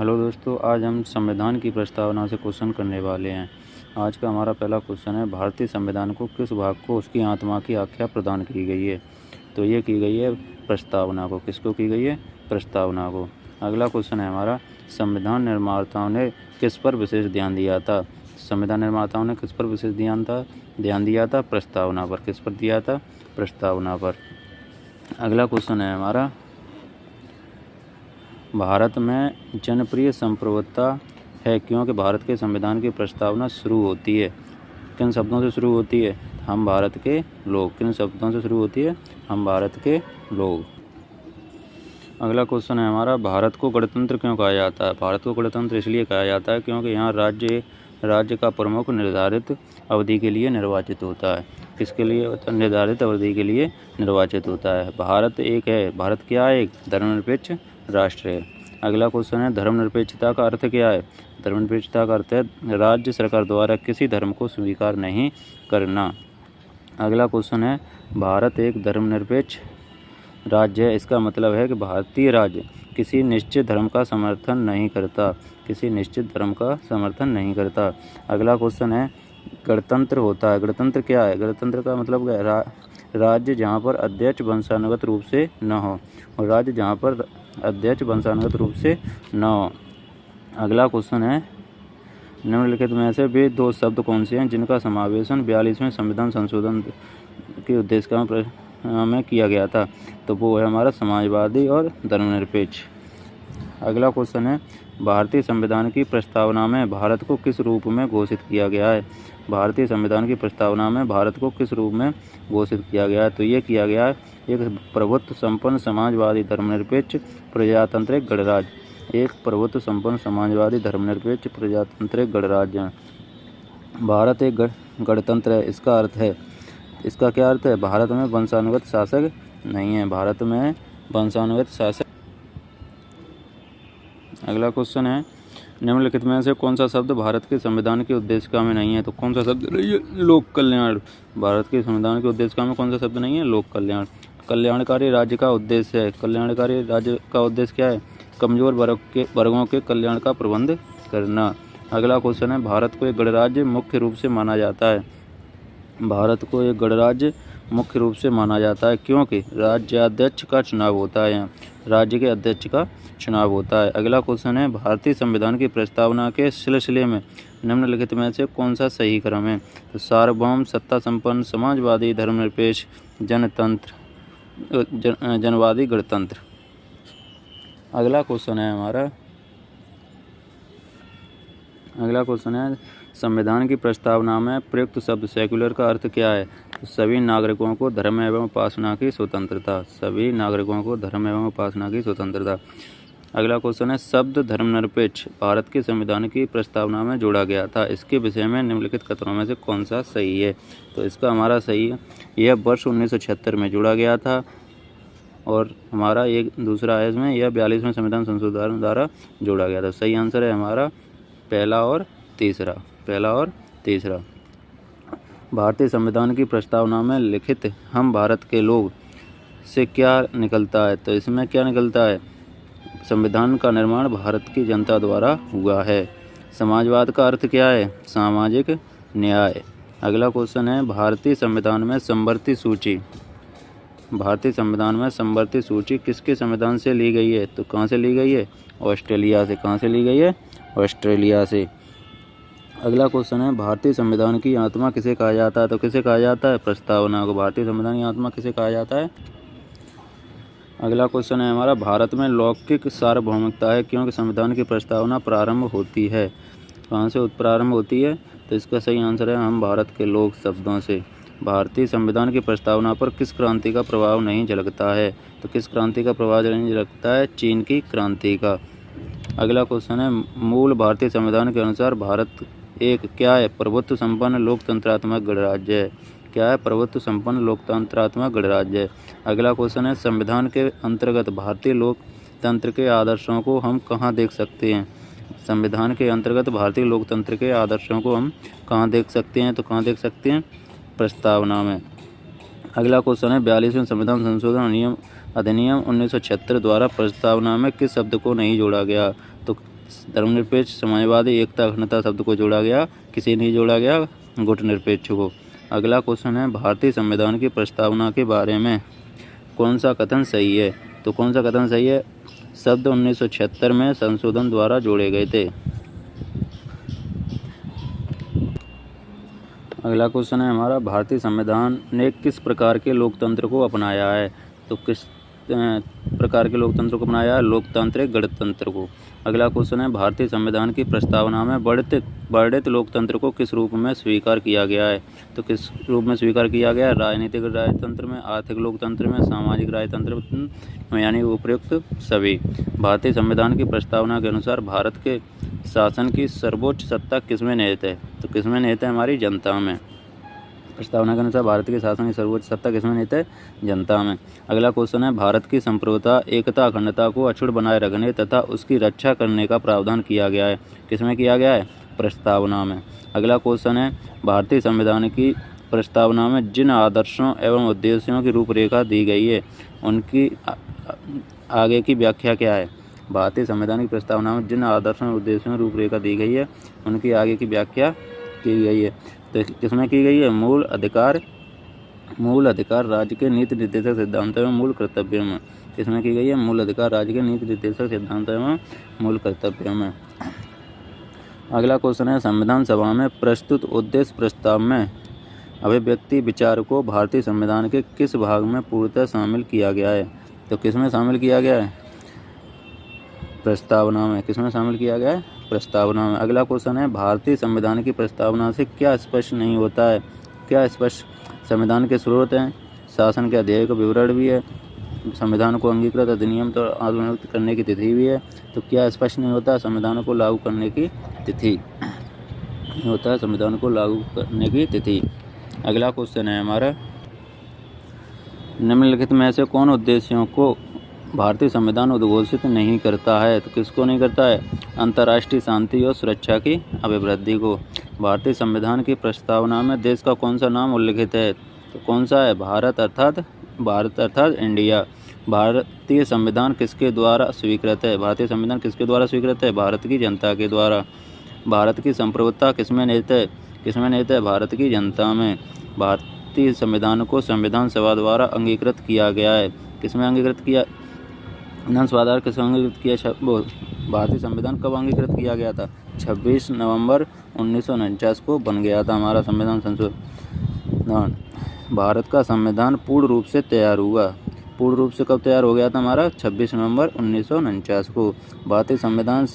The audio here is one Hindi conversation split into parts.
हेलो दोस्तों, आज हम संविधान की प्रस्तावना से क्वेश्चन करने वाले हैं। आज का हमारा पहला क्वेश्चन है, भारतीय संविधान को किस भाग को उसकी आत्मा की आख्या प्रदान की गई है। तो ये की गई है प्रस्तावना को। किसको की गई है? प्रस्तावना को। अगला क्वेश्चन है हमारा, संविधान निर्माताओं ने किस पर विशेष ध्यान दिया था। संविधान निर्माताओं ने किस पर विशेष ध्यान दिया था? प्रस्तावना पर। किस पर दिया था? प्रस्तावना पर। अगला क्वेश्चन है हमारा, भारत में जनप्रिय संप्रभुता है क्योंकि भारत के संविधान की प्रस्तावना शुरू होती है किन शब्दों से शुरू होती है? हम भारत के लोग। किन शब्दों से शुरू होती है? हम भारत के लोग। अगला क्वेश्चन है हमारा, भारत को गणतंत्र क्यों कहा जाता है? भारत को गणतंत्र इसलिए कहा जाता है क्योंकि यहाँ राज्य का प्रमुख निर्धारित अवधि के लिए निर्वाचित होता है। किसके लिए? निर्धारित अवधि के लिए निर्वाचित होता है। भारत एक है। भारत क्या है? एक धर्मनिरपेक्ष राष्ट्र है। अगला क्वेश्चन है, धर्मनिरपेक्षता का अर्थ क्या है? धर्मनिरपेक्षता का अर्थ है राज्य सरकार द्वारा किसी धर्म को स्वीकार नहीं करना। अगला क्वेश्चन है, भारत एक धर्मनिरपेक्ष राज्य है। इसका मतलब है कि भारतीय राज्य किसी निश्चित धर्म का समर्थन नहीं करता। किसी निश्चित धर्म का समर्थन नहीं करता। अगला क्वेश्चन है, गणतंत्र होता है। गणतंत्र क्या है? गणतंत्र का मतलब क्या है? राज्य जहाँ पर अध्यक्ष वंशानुगत रूप से न हो, और राज्य जहाँ पर अध्यक्ष वंशानुगत रूप से न हो। अगला क्वेश्चन है, निम्नलिखित में से वे दो शब्द कौन से हैं जिनका समावेशन 42वें संविधान संशोधन के उद्देश्य में किया गया था? तो वो है हमारा समाजवादी और धर्मनिरपेक्ष। अगला क्वेश्चन है, भारतीय संविधान की प्रस्तावना में भारत को किस रूप में घोषित किया गया है? भारतीय संविधान की प्रस्तावना में भारत को किस रूप में घोषित किया गया है? तो ये किया गया है एक प्रभुत्व संपन्न समाजवादी धर्मनिरपेक्ष प्रजातांत्रिक गणराज्य। एक प्रभुत्व संपन्न समाजवादी धर्मनिरपेक्ष प्रजातांत्रिक गणराज्य। भारत एक गणतंत्र है। इसका अर्थ है, इसका क्या अर्थ है? भारत में वंशानुगत शासक नहीं है। भारत में वंशानुगत शासक। अगला क्वेश्चन है, निम्नलिखित में से कौन सा शब्द भारत के संविधान के उद्देशिका में नहीं है? तो कौन सा शब्द नहीं है? लोक कल्याण। भारत के संविधान के उद्देशिका में कौन सा शब्द नहीं है? लोक कल्याण। कल्याणकारी राज्य का उद्देश्य है। कल्याणकारी राज्य का उद्देश्य क्या है? कमजोर वर्गों के कल्याण का प्रबंध करना। अगला क्वेश्चन है, भारत को एक गणराज्य मुख्य रूप से माना जाता है। भारत को एक गणराज्य मुख्य रूप से माना जाता है क्योंकि राज्याध्यक्ष का चुनाव होता है। यहाँ राज्य के अध्यक्ष का चुनाव होता है। अगला क्वेश्चन है, भारतीय संविधान की प्रस्तावना के सिलसिले में निम्नलिखित में से कौन सा सही क्रम है? तो सार्वभौम, सत्ता संपन्न, समाजवादी, धर्मनिरपेक्ष, जनवादी, गणतंत्र। अगला क्वेश्चन है हमारा, संविधान की प्रस्तावना में प्रयुक्त शब्द सेक्युलर का अर्थ क्या है? तो सभी नागरिकों को धर्म एवं उपासना की स्वतंत्रता। सभी नागरिकों को धर्म एवं उपासना की स्वतंत्रता। अगला क्वेश्चन है, शब्द धर्मनिरपेक्ष भारत के संविधान की प्रस्तावना में जोड़ा गया था। इसके विषय में निम्नलिखित कथनों में से कौन सा सही है? तो इसका हमारा सही है, यह वर्ष 1976 में जोड़ा गया था। और हमारा एक दूसरा है इसमें, यह 42वें संविधान संशोधन द्वारा जोड़ा गया था। सही आंसर है हमारा पहला और तीसरा। भारतीय संविधान की प्रस्तावना में लिखित हम भारत के लोग से क्या निकलता है? तो इसमें क्या निकलता है? संविधान का निर्माण भारत की जनता द्वारा हुआ है। समाजवाद का अर्थ क्या है? सामाजिक न्याय। अगला क्वेश्चन है, भारतीय संविधान में समवर्ती सूची किसके संविधान से ली गई है? तो कहाँ से ली गई है? ऑस्ट्रेलिया से। कहाँ से ली गई है? ऑस्ट्रेलिया से। अगला क्वेश्चन है, भारतीय संविधान की आत्मा किसे कहा जाता है? तो किसे कहा जाता है? प्रस्तावना को। भारतीय संविधान की आत्मा किसे कहा जाता है? अगला क्वेश्चन है हमारा, भारत में लौकिक सार्वभौमिकता है क्योंकि संविधान की प्रस्तावना प्रारंभ होती है। कहाँ से प्रारंभ होती है? तो इसका सही आंसर है हम भारत के लोग शब्दों से। भारतीय संविधान की प्रस्तावना पर किस क्रांति का प्रभाव नहीं झलकता है? तो किस क्रांति का प्रभाव नहीं झलकता है? चीन की क्रांति का। अगला क्वेश्चन है, मूल भारतीय संविधान के अनुसार भारत एक क्या है? प्रभुत्व संपन्न लोकतंत्रात्मक गणराज्य है। क्या है? प्रभुत्व संपन्न लोकतंत्रात्मक गणराज्य है। अगला क्वेश्चन है, संविधान के अंतर्गत भारतीय लोकतंत्र के आदर्शों को हम कहाँ देख सकते हैं? संविधान के अंतर्गत भारतीय लोकतंत्र के आदर्शों को हम कहाँ देख सकते हैं? तो कहाँ देख सकते हैं? प्रस्तावना में। अगला क्वेश्चन है, 42वें संविधान संशोधन अधिनियम 1976 द्वारा प्रस्तावना में किस शब्द को नहीं जोड़ा गया? तो धर्मनिरपेक्ष, समाजवादी, एकता अखंडता शब्द को जोड़ा गया, किसी नहीं जोड़ा गया, गुटनिरपेक्ष को। अगला क्वेश्चन है भारतीय संविधान की प्रस्तावना के बारे में कौन सा कथन सही है? तो कौन सा कथन सही है? शब्द 1976 में संशोधन द्वारा जोड़े गए थे। अगला क्वेश्चन है हमारा भारतीय संविधान ने किस प्रकार के लोकतंत्र को अपनाया है? तो किस प्रकार के लोकतंत्र को अपनाया है? लोकतांत्रिक गणतंत्र को। अगला क्वेश्चन है भारतीय संविधान की प्रस्तावना में वर्णित लोकतंत्र को किस रूप में स्वीकार किया गया है? तो किस रूप में स्वीकार किया गया है? राजनीतिक राजतंत्र में, आर्थिक लोकतंत्र में, सामाजिक राजतंत्र में, यानी उपयुक्त सभी। भारतीय संविधान की प्रस्तावना के अनुसार भारत के शासन की सर्वोच्च सत्ता किसमें निहित है? तो किसमें निहित है? हमारी जनता में। प्रस्तावना के अनुसार भारत के शासन की सर्वोच्च सत्ता किसमें निहित है? जनता में। अगला क्वेश्चन है भारत की संप्रभुता, एकता, अखंडता को अक्षुण्ण बनाए रखने तथा उसकी रक्षा करने का प्रावधान किया गया है। किसमें किया गया है? प्रस्तावना में। अगला क्वेश्चन है भारतीय संविधान की प्रस्तावना में जिन आदर्शों एवं उद्देश्यों की रूपरेखा दी गई है उनकी आगे की व्याख्या क्या है? भारतीय संविधान की प्रस्तावना में जिन आदर्शों और उद्देश्यों की रूपरेखा दी गई है उनकी आगे की व्याख्या की गई है। तो किसमें की गई है? मूल अधिकार राज्य के नीति निर्देशक सिद्धांतों एवं मूल कर्तव्यों में। किसमें की गई है? मूल अधिकार राज्य के नीति निर्देशक सिद्धांतों एवं मूल कर्तव्यों में। अगला क्वेश्चन है संविधान सभा में प्रस्तुत उद्देश्य प्रस्ताव में अभिव्यक्ति विचार को भारतीय संविधान के किस भाग में पूर्णतः शामिल किया गया है? तो किसमें शामिल किया गया है? प्रस्तावना में। किसमें शामिल किया गया है? प्रस्तावना में। अगला क्वेश्चन है भारतीय संविधान की प्रस्तावना से क्या स्पष्ट नहीं होता है? क्या स्पष्ट? संविधान के स्रोत हैं, शासन के अध्याय का विवरण भी है, संविधान को अंगीकृत अधिनियम तो अनुमोदित करने की तिथि भी है। तो क्या स्पष्ट नहीं होता? संविधान को लागू करने की तिथि नहीं होता है, संविधान को लागू करने की तिथि। अगला क्वेश्चन है हमारा निम्नलिखित में से कौन उद्देश्यों को भारतीय संविधान उद्घोषित नहीं करता है? तो किसको नहीं करता है? अंतर्राष्ट्रीय शांति और सुरक्षा की अभिवृद्धि को। भारतीय संविधान की प्रस्तावना में देश का कौन सा नाम उल्लिखित है? तो कौन सा है? भारत अर्थात इंडिया। भारतीय संविधान किसके द्वारा स्वीकृत है? भारतीय संविधान किसके द्वारा स्वीकृत है? भारत की जनता के द्वारा। भारत की संप्रभुता किसमें निहित है? किसमें निहित है? भारत की जनता में। भारतीय संविधान को संविधान सभा द्वारा अंगीकृत किया गया है। किसमें अंगीकृत किया? संविधान सभा द्वारा किसमें अंगीकृत किया? भारतीय संविधान कब अंगीकृत किया गया था? 26 नवंबर 1949 को बन गया था हमारा संविधान संशोधन। भारत का संविधान पूर्ण रूप से तैयार हुआ। पूर्ण रूप से कब तैयार हो गया था हमारा? 26 नवंबर 1949 को। भारतीय संविधान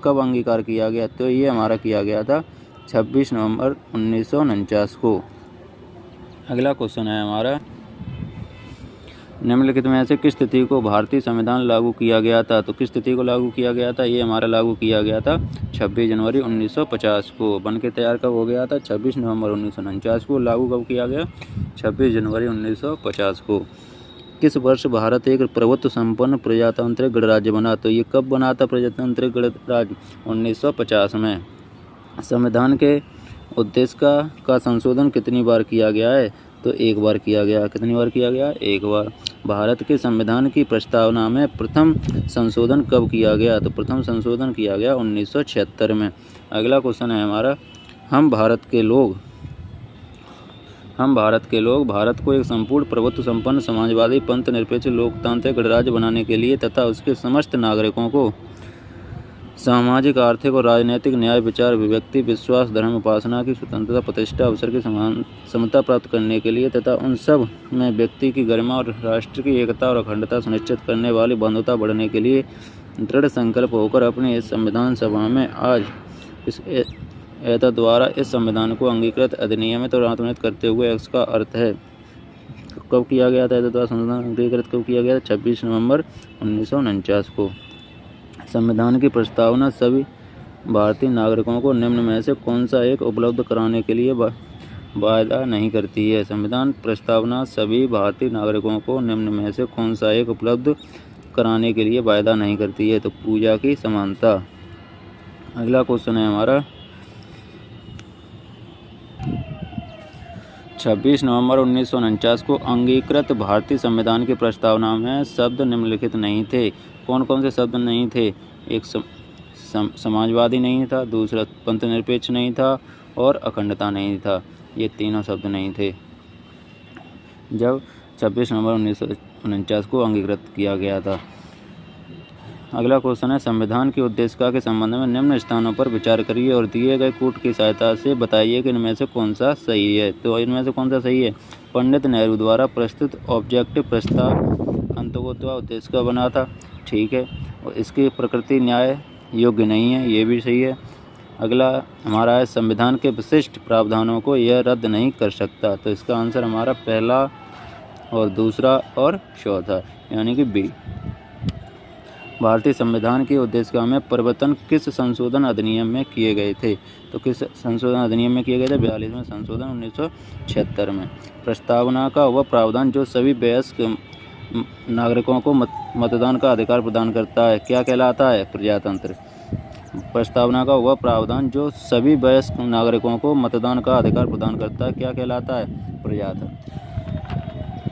कब अंगीकार किया गया? तो ये हमारा किया गया था 26 नवंबर 1949 को। अगला क्वेश्चन है हमारा निम्नलिखित में से किस तिथि को भारतीय संविधान लागू किया गया था? तो किस तिथि को लागू किया गया था? ये हमारा लागू किया गया था 26 जनवरी 1950 को। बन के तैयार कब हो गया था? 26 नवंबर 1949 को। लागू कब किया गया? 26 जनवरी 1950 को। किस वर्ष भारत एक प्रभुत्व संपन्न प्रजातांत्रिक गणराज्य बना? तो ये कब बना था प्रजातांत्रिक गणराज्य? 1950 में। संविधान के उद्देश्य का संशोधन कितनी बार किया गया है? तो एक बार किया गया। कितनी बार किया गया? एक बार। भारत के संविधान की प्रस्तावना में प्रथम संशोधन कब किया गया? तो प्रथम संशोधन किया गया 1976 में। अगला क्वेश्चन है हमारा हम भारत के लोग भारत को एक संपूर्ण प्रभुत्व संपन्न समाजवादी पंथ निरपेक्ष लोकतांत्रिक गणराज्य बनाने के लिए तथा उसके समस्त नागरिकों को सामाजिक, आर्थिक और राजनीतिक न्याय, विचार, अभिव्यक्ति, विश्वास, धर्म, उपासना की स्वतंत्रता, प्रतिष्ठा, अवसर की समता प्राप्त करने के लिए तथा उन सब में व्यक्ति की गरिमा और राष्ट्र की एकता और अखंडता सुनिश्चित करने वाली बंधुता बढ़ने के लिए दृढ़ संकल्प होकर अपने इस संविधान सभा में आज इस एतद द्वारा इस संविधान को अंगीकृत, अधिनियमित और अनुमोदित करते हुए इसका अर्थ है। कब किया गया था? एतद द्वारा संविधान अंगीकृत कब किया गया था? 26 नवंबर 1949 को। संविधान की प्रस्तावना सभी भारतीय नागरिकों को निम्न में से कौन सा एक उपलब्ध कराने के लिए वायदा नहीं करती है? संविधान प्रस्तावना सभी भारतीय नागरिकों को निम्न में से कौन सा एक उपलब्ध कराने के लिए वायदा नहीं करती है? तो पूजा की समानता। अगला क्वेश्चन है हमारा 26 नवंबर 1949 को अंगीकृत भारतीय संविधान की प्रस्तावना में शब्द निम्नलिखित नहीं थे। कौन कौन से शब्द नहीं थे? एक समाजवादी नहीं था, दूसरा पंथ निरपेक्ष नहीं था और अखंडता नहीं था। ये तीनों शब्द नहीं थे जब 26 नवंबर 1949 को अंगीकृत किया गया था। अगला क्वेश्चन है, संविधान के उद्देश्य के संबंध में निम्न स्थानों पर विचार करिए और दिए गए कूट की सहायता से बताइए कि इनमें से कौन सा सही है। तो इनमें से कौन सा सही है? पंडित नेहरू द्वारा प्रस्तुत ऑब्जेक्टिव प्रस्ताव अंततोगत्वा उद्देश्य का बना था, ठीक है, और इसकी प्रकृति न्याय योग्य नहीं है, ये भी सही है। अगला हमारा है, संविधान के विशिष्ट प्रावधानों को यह रद्द नहीं कर सकता। तो इसका आंसर हमारा पहला और दूसरा और चौथा, यानी कि बी। भारतीय संविधान के उद्देश्य में परिवर्तन किस संशोधन अधिनियम में किए गए थे? तो किस संशोधन अधिनियम में किए गए थे? 42वें संशोधन 1976 में। प्रस्तावना का वह प्रावधान जो सभी वयस्क नागरिकों को मतदान का अधिकार प्रदान करता है क्या कहलाता है? प्रजातंत्र। प्रस्तावना का वह प्रावधान जो सभी वयस्क नागरिकों को मतदान का अधिकार प्रदान करता है क्या कहलाता है? प्रजातंत्र।